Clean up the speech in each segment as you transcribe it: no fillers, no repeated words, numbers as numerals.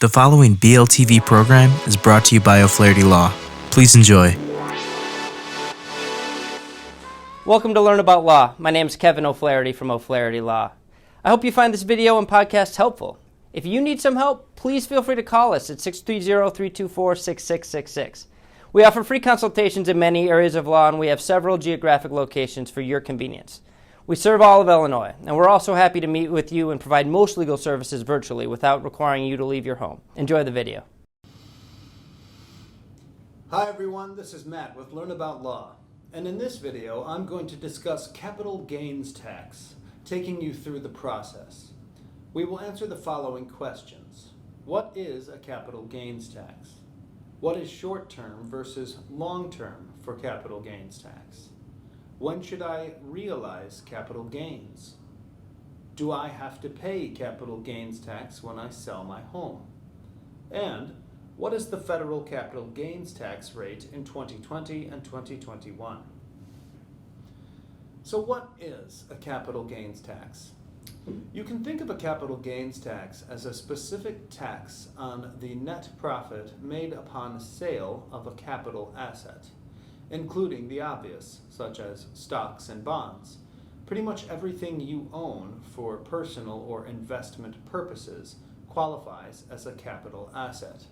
The following BLTV program is brought to you by O'Flaherty Law. Please enjoy. Welcome to Learn About Law. My name is Kevin O'Flaherty from O'Flaherty Law. I hope you find this video and podcast helpful. If you need some help, please feel free to call us at 630-324-6666. We offer free consultations in many areas of law, and we have several geographic locations for your convenience. We serve all of Illinois, and we're also happy to meet with you and provide most legal services virtually without requiring you to leave your home. Enjoy the video. Hi everyone, this is Matt with Learn About Law, and in this video I'm going to discuss capital gains tax, taking you through the process. We will answer the following questions. What is a capital gains tax? What is short-term versus long-term for capital gains tax? When should I realize capital gains? Do I have to pay capital gains tax when I sell my home? And what is the federal capital gains tax rate in 2020 and 2021? So what is a capital gains tax? You can think of a capital gains tax as a specific tax on the net profit made upon sale of a capital asset, including the obvious, such as stocks and bonds. Pretty much everything you own for personal or investment purposes qualifies as a capital asset.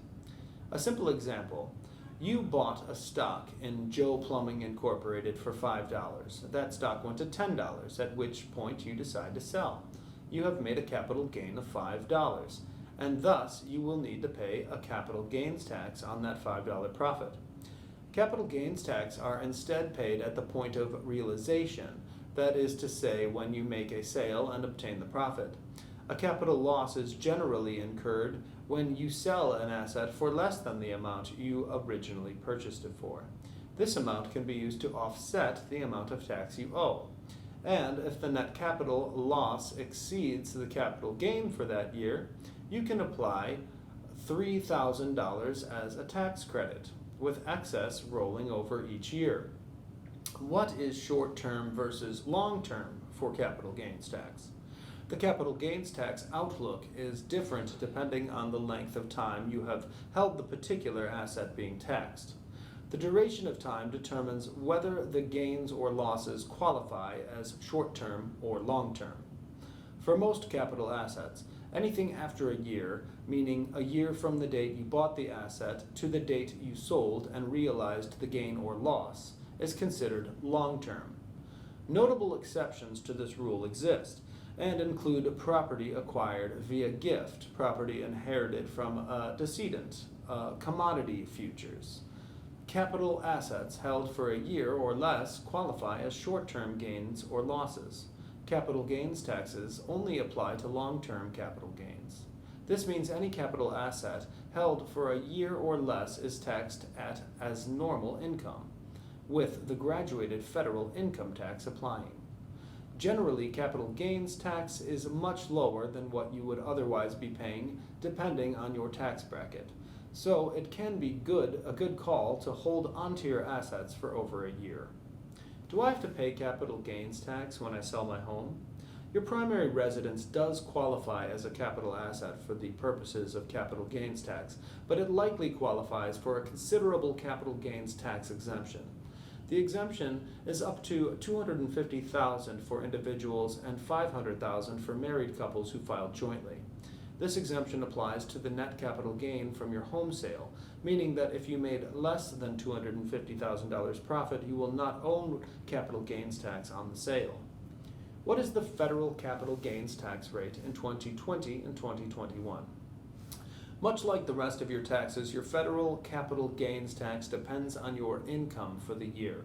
A simple example, you bought a stock in Joe Plumbing Incorporated for $5. That stock went to $10, at which point you decide to sell. You have made a capital gain of $5, and thus you will need to pay a capital gains tax on that $5 profit. Capital gains tax are instead paid at the point of realization, that is to say when you make a sale and obtain the profit. A capital loss is generally incurred when you sell an asset for less than the amount you originally purchased it for. This amount can be used to offset the amount of tax you owe. And if the net capital loss exceeds the capital gain for that year, you can apply $3,000 as a tax credit, with excess rolling over each year. What is short-term versus long-term for capital gains tax? The capital gains tax outlook is different depending on the length of time you have held the particular asset being taxed. The duration of time determines whether the gains or losses qualify as short-term or long-term. For most capital assets, anything after a year, meaning a year from the date you bought the asset to the date you sold and realized the gain or loss, is considered long-term. Notable exceptions to this rule exist and include property acquired via gift, property inherited from a decedent, commodity futures. Capital assets held for a year or less qualify as short-term gains or losses. Capital gains taxes only apply to long-term capital gains. This means any capital asset held for a year or less is taxed as normal income, with the graduated federal income tax applying. Generally, capital gains tax is much lower than what you would otherwise be paying depending on your tax bracket. So it can be a good call to hold onto your assets for over a year. Do I have to pay capital gains tax when I sell my home? Your primary residence does qualify as a capital asset for the purposes of capital gains tax, but it likely qualifies for a considerable capital gains tax exemption. The exemption is up to $250,000 for individuals and $500,000 for married couples who file jointly. This exemption applies to the net capital gain from your home sale, meaning that if you made less than $250,000 profit, you will not owe capital gains tax on the sale. What is the federal capital gains tax rate in 2020 and 2021? Much like the rest of your taxes, your federal capital gains tax depends on your income for the year.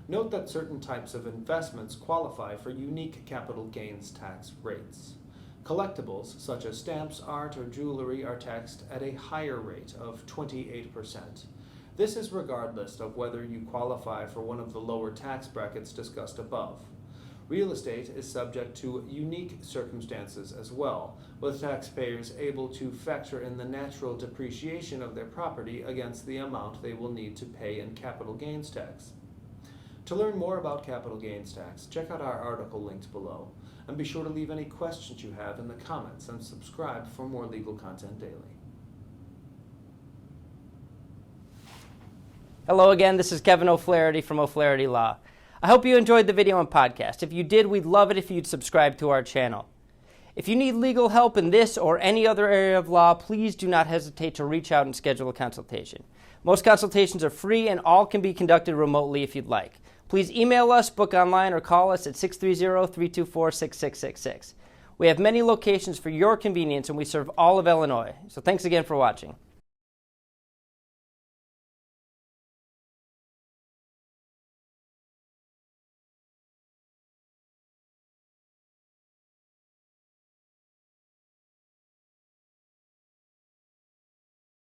Note that certain types of investments qualify for unique capital gains tax rates. Collectibles, such as stamps, art, or jewelry, are taxed at a higher rate of 28%. This is regardless of whether you qualify for one of the lower tax brackets discussed above. Real estate is subject to unique circumstances as well, with taxpayers able to factor in the natural depreciation of their property against the amount they will need to pay in capital gains tax. To learn more about capital gains tax, check out our article linked below, and be sure to leave any questions you have in the comments and subscribe for more legal content daily. Hello again, this is Kevin O'Flaherty from O'Flaherty Law. I hope you enjoyed the video and podcast. If you did, we'd love it if you'd subscribe to our channel. If you need legal help in this or any other area of law, please do not hesitate to reach out and schedule a consultation. Most consultations are free and all can be conducted remotely if you'd like. Please email us, book online, or call us at 630-324-6666. We have many locations for your convenience and we serve all of Illinois. So thanks again for watching.